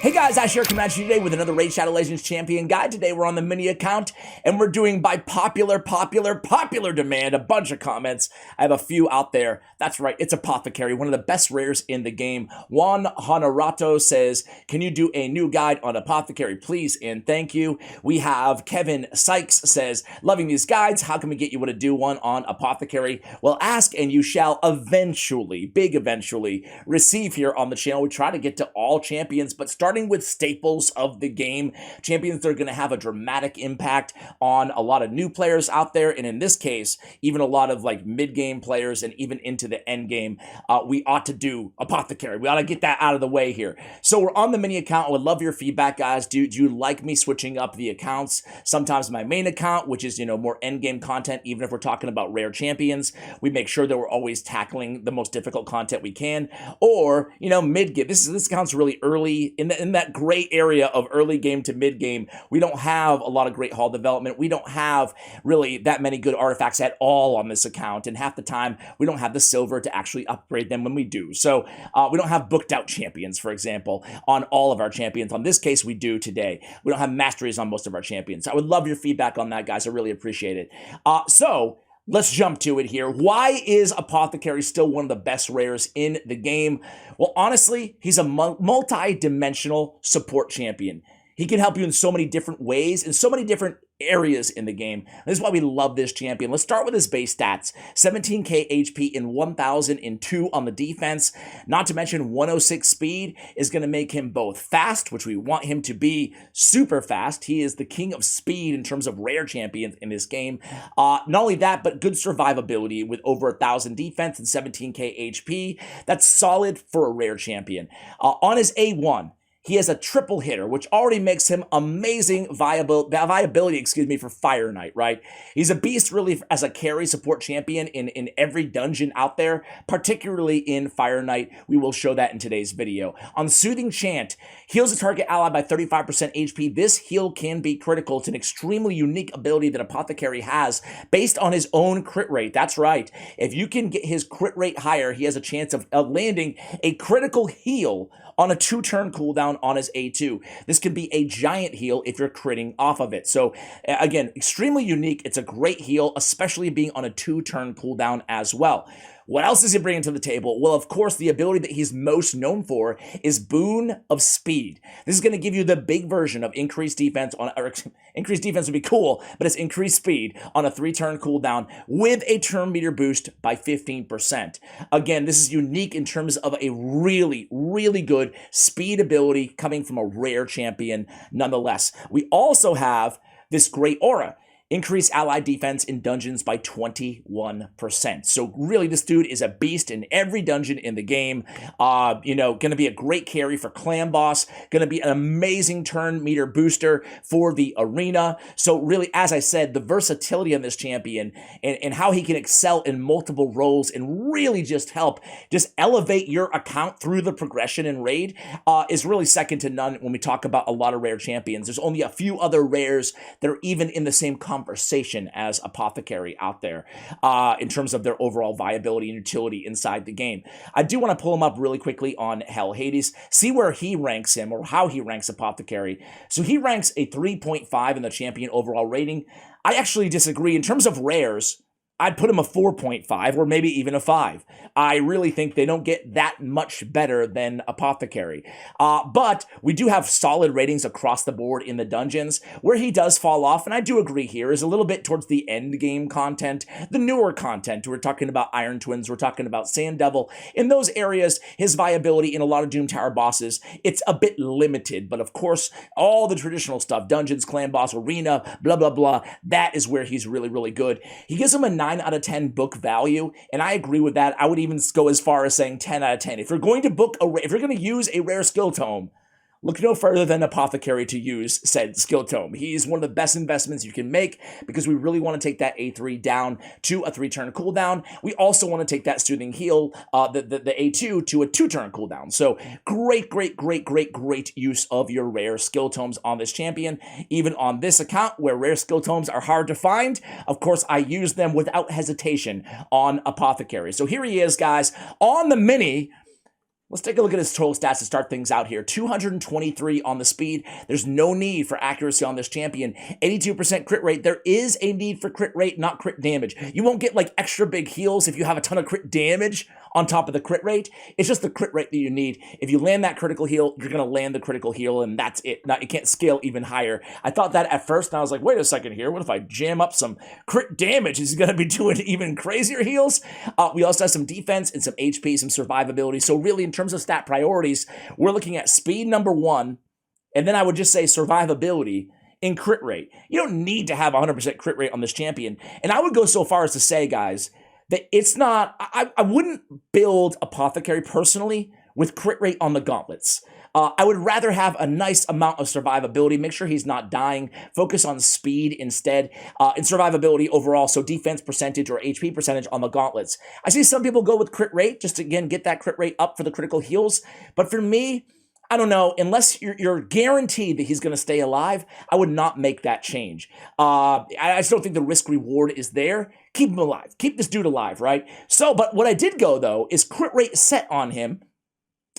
Hey guys, Ash here coming at you today with another Raid Shadow Legends Champion guide. Today we're on the mini account and we're doing by popular demand, a bunch of comments. I have a few out there. That's right, it's Apothecary, one of the best rares in the game. Juan Honorato says, can you do a new guide on Apothecary, please, and thank you. We have Kevin Sykes says, loving these guides, how can we get you to do one on Apothecary? Well, ask and you shall eventually, eventually, receive here on the channel. We try to get to all champions, but starting with staples of the game, champions that are going to have a dramatic impact on a lot of new players out there, and in this case, even a lot of like mid-game players and even into the end game, we ought to do Apothecary. We ought to get that out of the way here. So we're on the mini account. I would love your feedback, guys. Do you like me switching up the accounts? Sometimes my main account, which is, more end game content, even if we're talking about rare champions, we make sure that we're always tackling the most difficult content we can, or, mid-game. This account's really early in that gray area of early game to mid game. We don't have a lot of great haul development. We don't have really that many good artifacts at all on this account, and half the time we don't have the silver to actually upgrade them when we do. So we don't have booked out champions, for example, on all of our champions. On this case, we do today. We don't have masteries on most of our champions. So I would love your feedback on that, guys. I really appreciate it. So let's jump to it here. Why is Apothecary still one of the best rares in the game? Well, honestly, he's a multi-dimensional support champion. He can help you in so many different ways, in so many different areas in the game. This is why we love this champion. Let's start with his base stats. 17k HP and 1002 on the defense. Not to mention 106 speed is going to make him both fast, which we want him to be super fast. He is the king of speed in terms of rare champions in this game. Not only that, but good survivability with over 1000 defense and 17k HP. That's solid for a rare champion. On his A1, he has a triple hitter, which already makes him amazing viability, for Fire Knight, right? He's a beast really as a carry support champion in every dungeon out there, particularly in Fire Knight. We will show that in today's video. On Soothing Chant, heals a target ally by 35% HP. This heal can be critical. It's an extremely unique ability that Apothecary has based on his own crit rate. That's right. If you can get his crit rate higher, he has a chance of landing a critical heal on a 2-turn cooldown on his A2. This can be a giant heal if you're critting off of it. So again, extremely unique. It's a great heal, especially being on a 2-turn cooldown as well. What else is he bringing to the table? Well, of course, the ability that he's most known for is Boon of Speed. This is going to give you the big version of increased defense or increased defense would be cool, but it's increased speed on a 3-turn cooldown with a turn meter boost by 15%. Again, this is unique in terms of a really, really good speed ability coming from a rare champion nonetheless. We also have this great aura. Increase ally defense in dungeons by 21%. So really, this dude is a beast in every dungeon in the game. Going to be a great carry for clan boss. Going to be an amazing turn meter booster for the arena. So really, as I said, the versatility on this champion and how he can excel in multiple roles and really just elevate your account through the progression in raid is really second to none when we talk about a lot of rare champions. There's only a few other rares that are even in the same conversation as Apothecary out there in terms of their overall viability and utility inside the game. I do want to pull him up really quickly on Hell Hades, see where he ranks him or how he ranks Apothecary. So he ranks a 3.5 in the champion overall rating. I actually disagree. In terms of rares, I'd put him a 4.5 or maybe even a 5. I really think they don't get that much better than Apothecary. But we do have solid ratings across the board in the dungeons. Where he does fall off, and I do agree here, is a little bit towards the end game content, the newer content. We're talking about Iron Twins, we're talking about Sand Devil. In those areas, his viability in a lot of Doom Tower bosses, it's a bit limited. But of course, all the traditional stuff, dungeons, clan boss, arena, blah, blah, blah, that is where he's really, really good. He gives him a 9 out of 10 book value, and I agree with that. I would even go as far as saying 10 out of 10. If you're going to use a rare skill tome, look no further than Apothecary to use said skill tome. He's one of the best investments you can make because we really want to take that A3 down to a 3-turn cooldown. We also want to take that Soothing Heal, the A2 to a 2-turn cooldown. So great use of your rare skill tomes on this champion. Even on this account where rare skill tomes are hard to find, of course, I use them without hesitation on Apothecary. So here he is, guys, on the mini. Let's take a look at his total stats to start things out here. 223 on the speed. There's no need for accuracy on this champion. 82% crit rate. There is a need for crit rate, not crit damage. You won't get like extra big heals if you have a ton of crit damage on top of the crit rate. It's just the crit rate that you need. If you land that critical heal, you're going to land the critical heal, and that's it. Now, it can't scale even higher. I thought that at first, and I was like, wait a second here. What if I jam up some crit damage? Is he going to be doing even crazier heals? We also have some defense and some HP, some survivability. So really, in terms of stat priorities, we're looking at speed number 1, and then I would just say survivability in crit rate. You don't need to have 100% crit rate on this champion. And I would go so far as to say, guys, that it's not, I wouldn't build Apothecary personally with crit rate on the gauntlets. I would rather have a nice amount of survivability, make sure he's not dying, focus on speed instead, and survivability overall, so defense percentage or HP percentage on the gauntlets. I see some people go with crit rate, just to, again, get that crit rate up for the critical heals, but for me, I don't know, unless you're guaranteed that he's going to stay alive, I would not make that change. I just don't think the risk reward is there. Keep him alive. Keep this dude alive, right? So, but what I did go, though, is crit rate set on him,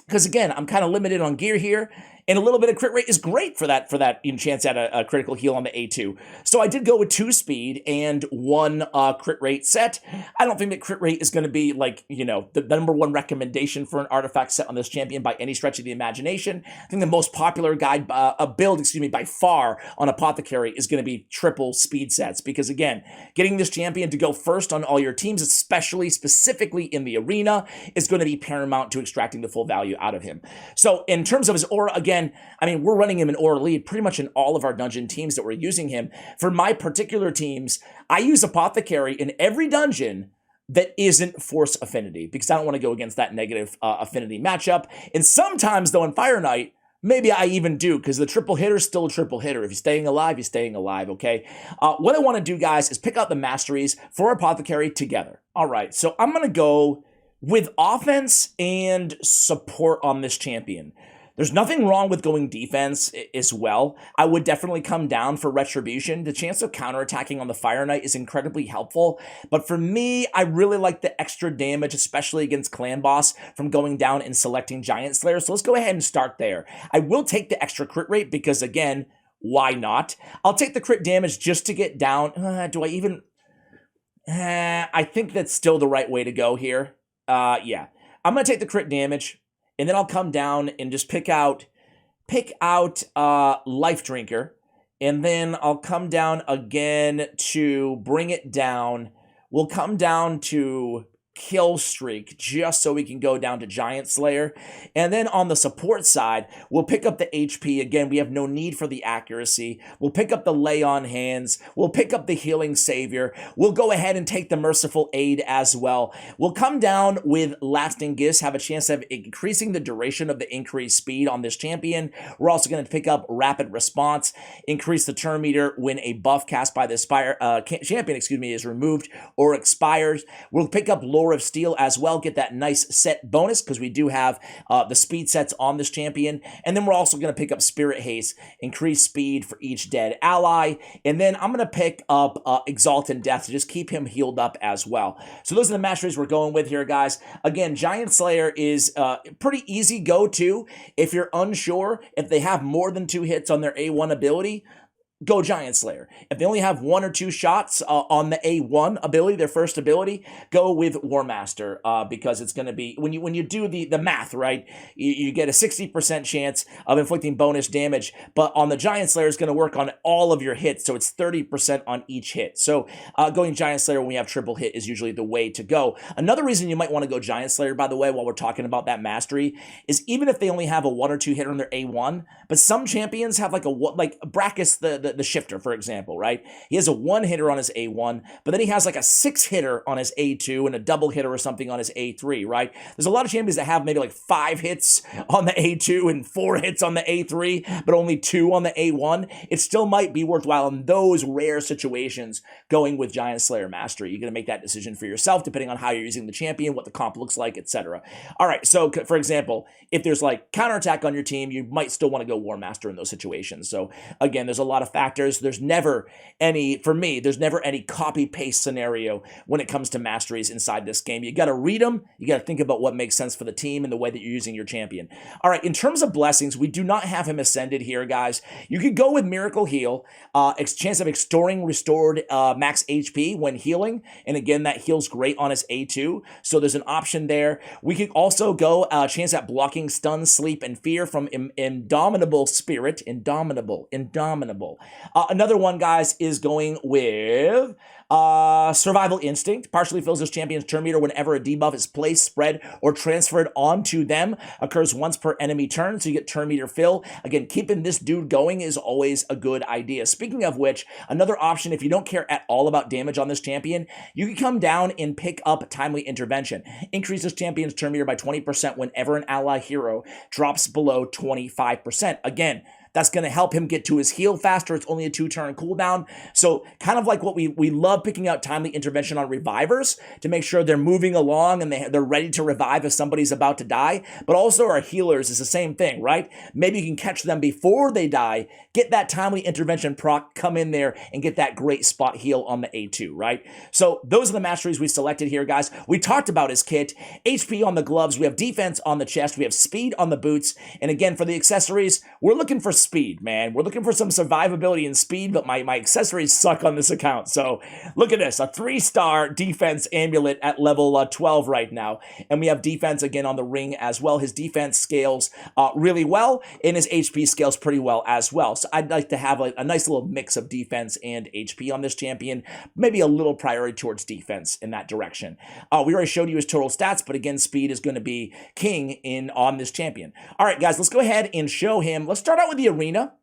because again, I'm kind of limited on gear here, and a little bit of crit rate is great for that chance at a critical heal on the A2. So I did go with 2 speed and 1 crit rate set. I don't think that crit rate is going to be like, the number 1 recommendation for an artifact set on this champion by any stretch of the imagination. I think the most popular build by far on Apothecary is going to be triple speed sets, because again, getting this champion to go first on all your teams, specifically in the arena, is going to be paramount to extracting the full value out of him. So in terms of his aura, again, I mean, we're running him in aura lead pretty much in all of our dungeon teams that we're using him. For my particular teams, I use Apothecary in every dungeon that isn't Force Affinity, because I don't want to go against that negative affinity matchup. And sometimes, though, in Fire Knight, maybe I even do, because the triple hitter's still a triple hitter. If you're staying alive, you're staying alive, okay? What I want to do, guys, is pick out the Masteries for Apothecary together. All right, so I'm going to go with offense and support on this champion. There's nothing wrong with going defense as well. I would definitely come down for Retribution. The chance of counterattacking on the Fire Knight is incredibly helpful. But for me, I really like the extra damage, especially against Clan Boss, from going down and selecting Giant Slayer. So let's go ahead and start there. I will take the extra crit rate because, again, why not? I'll take the crit damage just to get down. Do I even... I think that's still the right way to go here. Yeah. I'm going to take the crit damage. And then I'll come down and just pick out Life Drinker. And then I'll come down again to bring it down. We'll come down to Kill Streak, just so we can go down to Giant Slayer. And then on the support side, we'll pick up the HP. Again, we have no need for the accuracy. We'll pick up the Lay on Hands. We'll pick up the Healing Savior. We'll go ahead and take the Merciful Aid as well. We'll come down with Lasting Gifts, have a chance of increasing the duration of the increased speed on this champion. We're also going to pick up Rapid Response, increase the turn meter when a buff cast by the champion is removed or expires. We'll pick up Lore of Steel as well, get that nice set bonus, because we do have the speed sets on this champion. And then we're also going to pick up Spirit Haste, increase speed for each dead ally. And then I'm going to pick up Exalted Death to just keep him healed up as well. So those are the masteries we're going with here, guys. Again, Giant Slayer is pretty easy go-to. If you're unsure if they have more than 2 hits on their A1 ability, go Giant Slayer. If they only have 1 or 2 shots on the A1 ability, their first ability, go with War Master, because it's going to be, when you do the math, right, you get a 60% chance of inflicting bonus damage, but on the Giant Slayer is going to work on all of your hits, so it's 30% on each hit. So going Giant Slayer when we have triple hit is usually the way to go. Another reason you might want to go Giant Slayer, by the way, while we're talking about that mastery, is even if they only have a 1 or 2 hitter on their A1, but some champions have like Brackus, the Shifter, for example, right? He has a 1 hitter on his A1, but then he has like a 6 hitter on his A2 and a double hitter or something on his A3, right? There's a lot of champions that have maybe like 5 hits on the A2 and 4 hits on the A3, but only 2 on the A1. It still might be worthwhile in those rare situations going with Giant Slayer Mastery. You're going to make that decision for yourself depending on how you're using the champion, what the comp looks like, etc. All right, so for example, if there's like counterattack on your team, you might still want to go War Master in those situations. So again, there's a lot of factors. There's never any, for me, there's never any copy-paste scenario when it comes to masteries inside this game. You got to read them. You got to think about what makes sense for the team and the way that you're using your champion. All right, in terms of blessings, we do not have him ascended here, guys. You could go with Miracle Heal, chance of extorting restored max HP when healing, and again, that heals great on his A2, so there's an option there. We could also go chance at blocking stun, sleep, and fear from Indomitable Spirit. Indomitable. Another one, guys, is going with Survival Instinct. Partially fills his champion's turn meter whenever a debuff is placed, spread, or transferred onto them. Occurs once per enemy turn, so you get turn meter fill. Again, keeping this dude going is always a good idea. Speaking of which, another option, if you don't care at all about damage on this champion, you can come down and pick up Timely Intervention. Increases champion's turn meter by 20% whenever an ally hero drops below 25%. Again, that's going to help him get to his heal faster. It's only a 2-turn cooldown. So kind of like what we love picking out Timely Intervention on revivers to make sure they're moving along and they're ready to revive if somebody's about to die. But also our healers is the same thing, right? Maybe you can catch them before they die, get that Timely Intervention proc, come in there and get that great spot heal on the A2, right? So those are the masteries we selected here, guys. We talked about his kit, HP on the gloves, we have defense on the chest, we have speed on the boots, and again, for the accessories, we're looking for speed, man. We're looking for some survivability and speed, but my accessories suck on this account. So look at this, a 3-star defense amulet at level 12 right now. And we have defense again on the ring as well. His defense scales really well, and his HP scales pretty well as well. So I'd like to have a nice little mix of defense and HP on this champion. Maybe a little priority towards defense in that direction. We already showed you his total stats, but again, speed is going to be king on this champion. All right, guys, let's go ahead and show him. Let's start out with the arena,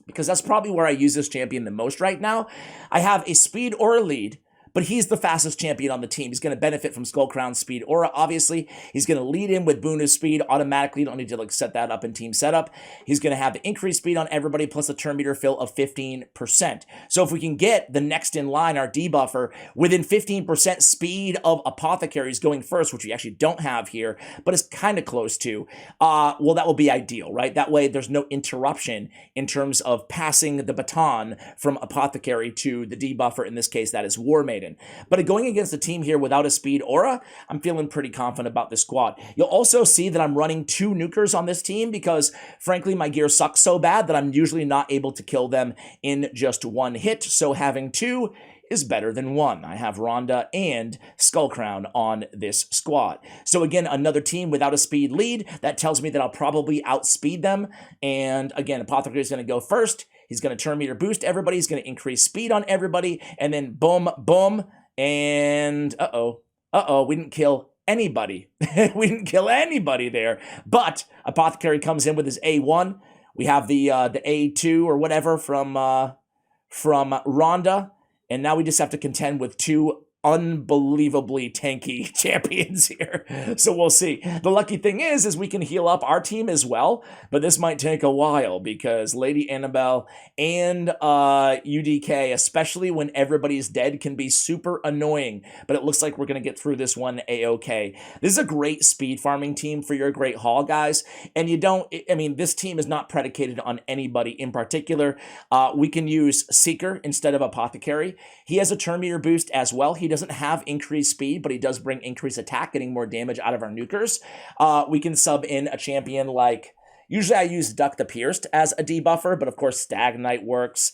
because that's probably where I use this champion the most right now. I have a speed or a lead, but he's the fastest champion on the team. He's going to benefit from Skull Crown speed aura, obviously. He's going to lead in with Boon of speed automatically. You don't need to set that up in team setup. He's going to have the increased speed on everybody plus a turn meter fill of 15%. So if we can get the next in line, our debuffer, within 15% speed of Apothecaries going first, which we actually don't have here, but it's kind of close to, well, that will be ideal, right? That way there's no interruption in terms of passing the baton from Apothecary to the debuffer. In this case, that is War Maiden. But going against a team here without a speed aura, I'm feeling pretty confident about this squad. You'll also see that I'm running 2 nukers on this team because, frankly, my gear sucks so bad that I'm usually not able to kill them in just 1 hit. So having 2 is better than 1. I have Rhonda and Skullcrown on this squad. So again, another team without a speed lead. That tells me that I'll probably outspeed them. And again, Apothecary is going to go first. He's going to turn meter boost everybody. He's going to increase speed on everybody. And then boom, boom. And we didn't kill anybody. We didn't kill anybody there. But Apothecary comes in with his A1. We have the A2 or whatever from Rhonda. And now we just have to contend with 2 unbelievably tanky champions here. So we'll see. The lucky thing is we can heal up our team as well, but this might take a while because Lady Annabelle and UDK, especially when everybody's dead, can be super annoying, but it looks like we're going to get through this one A-okay. This is a great speed farming team for your Great Hall, guys, and this team is not predicated on anybody in particular. We can use Seeker instead of Apothecary. He has a turn meter boost as well. He doesn't have increased speed, but he does bring increased attack, getting more damage out of our nukers. We can sub in a champion like, usually I use Duck the Pierced as a debuffer, but of course Stag Knight works.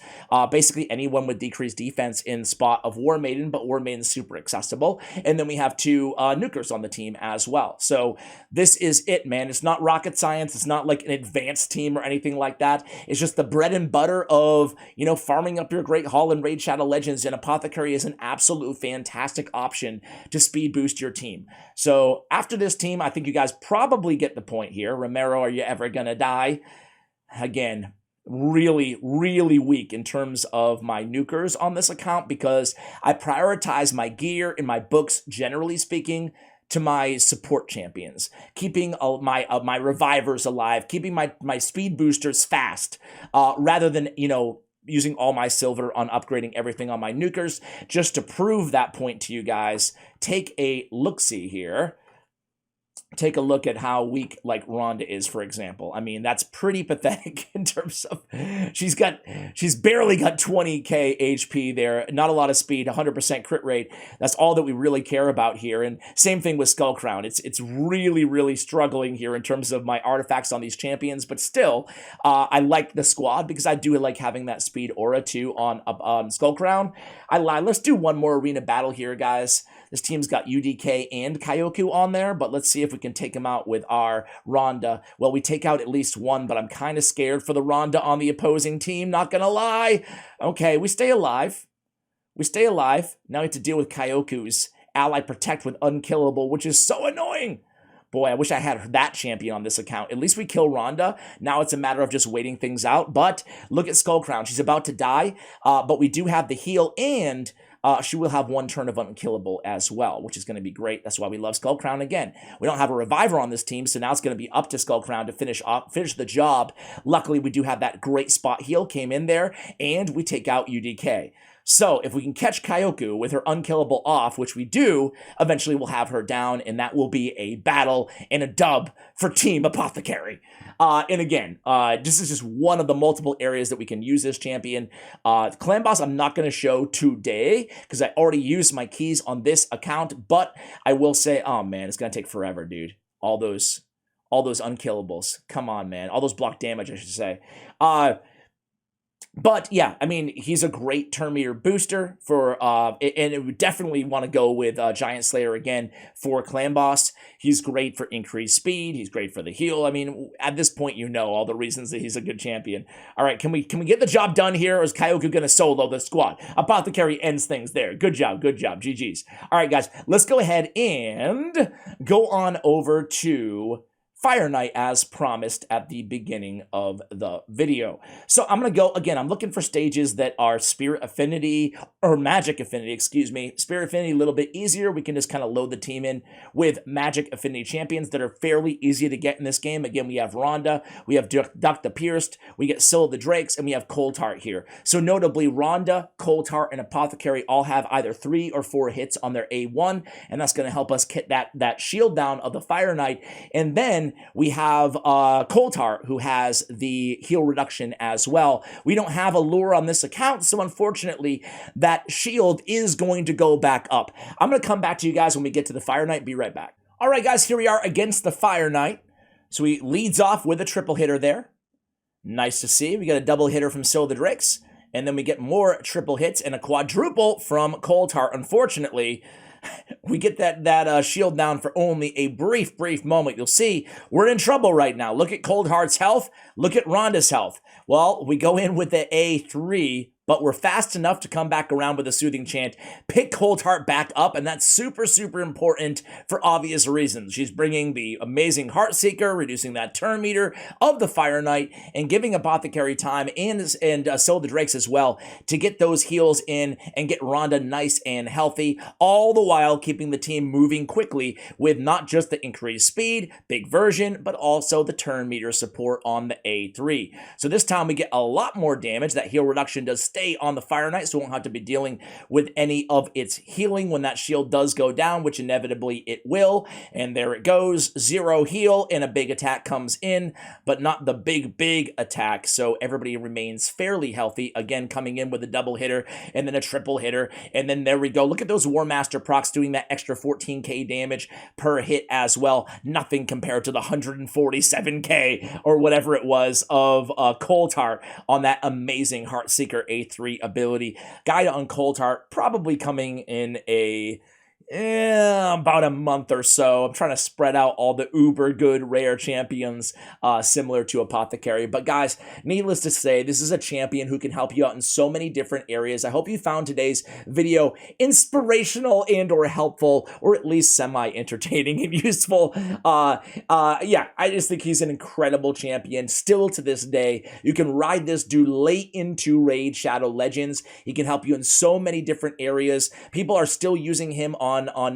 Basically anyone with decreased defense in spot of War Maiden, but War Maiden's super accessible. And then we have 2 nukers on the team as well. So this is it, man. It's not rocket science. It's not like an advanced team or anything like that. It's just the bread and butter of, farming up your Great Hall and Raid Shadow Legends, and Apothecary is an absolute fantastic option to speed boost your team. So after this team, I think you guys probably get the point here. Romero, are you ever going to die? Again, really, really weak in terms of my nukers on this account because I prioritize my gear and my books, generally speaking, to my support champions, keeping my revivers alive, keeping my speed boosters fast, rather than, using all my silver on upgrading everything on my nukers. Just to prove that point to you guys, take a look-see here. take a look at how weak like Ronda is, for example. I mean, that's pretty pathetic in terms of she's barely got 20k HP there, not a lot of speed, 100% crit rate. That's all that we really care about here. And same thing with Skull Crown. It's really struggling here in terms of my artifacts on these champions, but still, I like the squad because I do like having that speed aura too on Skull Crown. I lie. Let's do one more arena battle here, guys. This team's got UDK and Kyoku on there, but let's see if we can take them out with our Ronda. Well, we take out at least one, but I'm kind of scared for the Ronda on the opposing team, not gonna lie. Okay, we stay alive. We stay alive. Now we have to deal with Kyoku's Ally Protect with Unkillable, which is so annoying. Boy, I wish I had that champion on this account. At least we kill Ronda. Now it's a matter of just waiting things out. But look at Skull Crown. She's about to die, but we do have the heal, and she will have one turn of Unkillable as well, which is going to be great. That's why we love Skull Crown again. We don't have a Reviver on this team, so now it's going to be up to Skull Crown to finish the job. Luckily, we do have that great spot heal came in there, and we take out UDK. So if we can catch Kyoku with her Unkillable off, which we do, eventually we'll have her down, and that will be a battle and a dub for Team Apothecary. And again, this is just one of the multiple areas that we can use this champion. Clan Boss I'm not going to show today because I already used my keys on this account, but I will say, oh man, it's going to take forever, dude. All those Unkillables. Come on, man. All those block damage, I should say. But yeah, I mean, he's a great turn meter booster for, and it would definitely want to go with Giant Slayer again for Clan Boss. He's great for increased speed. He's great for the heal. I mean, at this point, you know all the reasons that he's a good champion. All right, can we get the job done here, or is Kyoku going to solo the squad? Apothecary ends things there. Good job, GG's. All right, guys, let's go ahead and go on over to Fire Knight as promised at the beginning of the video. So I'm going to go, again, I'm looking for stages that are Spirit Affinity, or Magic Affinity, excuse me. Spirit Affinity a little bit easier. We can just kind of load the team in with Magic Affinity champions that are fairly easy to get in this game. Again, we have Ronda, we have Duck the Pierced, we get Syl the Drakes, and we have Coldheart here. So notably, Ronda, Coldheart, and Apothecary all have either 3 or 4 hits on their A1, and that's going to help us get that shield down of the Fire Knight. And then we have Coldheart, who has the heal reduction as well. We don't have a lure on this account, so unfortunately, that shield is going to go back up. I'm going to come back to you guys when we get to the Fire Knight. Be right back. All right, guys, here we are against the Fire Knight. So he leads off with a triple hitter there. Nice to see. We got a double hitter from Syl the Drakes, and then we get more triple hits and a quadruple from Coldheart. Unfortunately, we get that shield down for only a brief moment. You'll see we're in trouble right now. Look at Coldheart's health. Look at Ronda's health. Well, we go in with the A3, but we're fast enough to come back around with a Soothing Chant, pick Coldheart back up, and that's super important for obvious reasons. She's bringing the amazing Heartseeker, reducing that turn meter of the Fire Knight, and giving Apothecary time and Syl the Drakes as well to get those heals in and get Ronda nice and healthy, all the while keeping the team moving quickly with not just the increased speed, big version, but also the turn meter support on the A3. So this time we get a lot more damage. That heal reduction does stay on the Fire Knight, so we won't have to be dealing with any of its healing when that shield does go down, which inevitably it will. And there it goes, 0 heal, and a big attack comes in, but not the big attack, so everybody remains fairly healthy. Again, coming in with a double hitter, and then a triple hitter, and then there we go. Look at those War Master procs doing that extra 14k damage per hit as well. Nothing compared to the 147k, or whatever it was, of Coldheart on that amazing Heartseeker A3 ability. Guide on Coldheart probably coming in about a month or so. I'm trying to spread out all the uber good rare champions similar to Apothecary. But guys, needless to say, this is a champion who can help you out in so many different areas. I hope you found today's video inspirational and or helpful, or at least semi-entertaining and useful. Yeah, I just think he's an incredible champion still to this day. You can ride this dude late into Raid Shadow Legends. He can help you in so many different areas. People are still using him on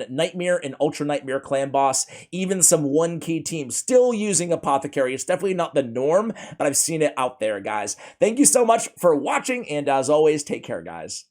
Nightmare and Ultra Nightmare Clan Boss, even some 1-key teams still using Apothecary. It's definitely not the norm, but I've seen it out there, guys. Thank you so much for watching, and as always, take care, guys.